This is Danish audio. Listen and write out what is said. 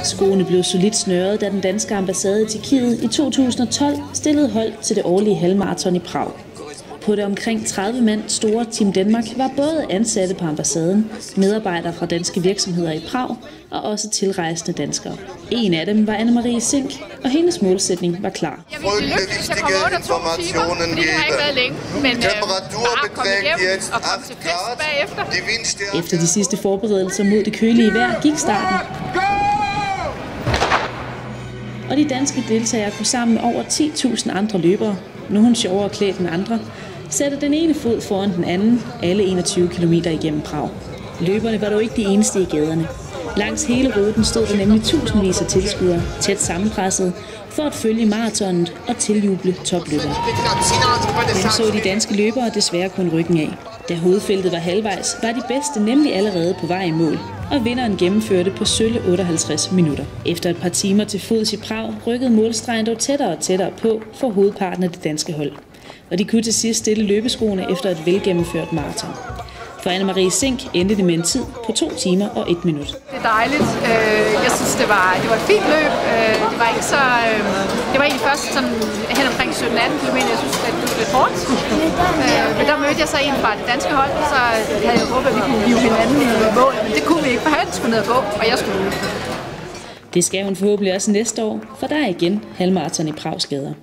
Skoene blev solidt snøret, da den danske ambassade i Tjekkiet i 2012 stillede hold til det årlige halvmarathon i Prag. På det omkring 30 mand store Team Danmark var både ansatte på ambassaden, medarbejdere fra danske virksomheder i Prag og også tilrejsende danskere. En af dem var Anne-Marie Zink, og hendes målsætning var klar. Jeg ville lykkes, hvis jeg kom under 2 timer, fordi det har ikke været længe. Men bare komme hjem og komme til fest bagefter. Efter de sidste forberedelser mod det kølige vejr gik starten. Og de danske deltagere kunne sammen med over 10.000 andre løbere, nogle sjovere klædt end andre, sætte den ene fod foran den anden, alle 21 km igennem Prag. Løberne var dog ikke de eneste i gaderne. Langs hele ruten stod der nemlig tusindvis af tilskuere, tæt sammenpresset, for at følge maratonet og tiljuble topløbere. Men så de danske løbere desværre kun ryggen af. Da hovedfeltet var halvvejs, var de bedste nemlig allerede på vej i mål, og vinderen gennemførte på sølle 58 minutter. Efter et par timer til fods i Prag, rykkede målstregen dog tættere og tættere på for hovedparten af det danske hold. Og de kunne til sidst stille løbeskoene efter et velgennemført maraton. For Anne-Marie Zink endte det med en tid på 2 timer og 1 minut. Det er dejligt. Jeg synes, det var et fint løb. Det var ikke så... Det var egentlig først sådan hen omkring 17-18 km. Jeg synes, at det var lidt hårdt. Men der mødte jeg så en fra det danske hold, så havde jeg håbet, at vi kunne hive hinanden i mål. Men det kunne vi ikke, for han skulle ned og gå, og jeg skulle ud. Det skal hun forhåbentlig også næste år, for der er igen halvmaraton i Prags gader.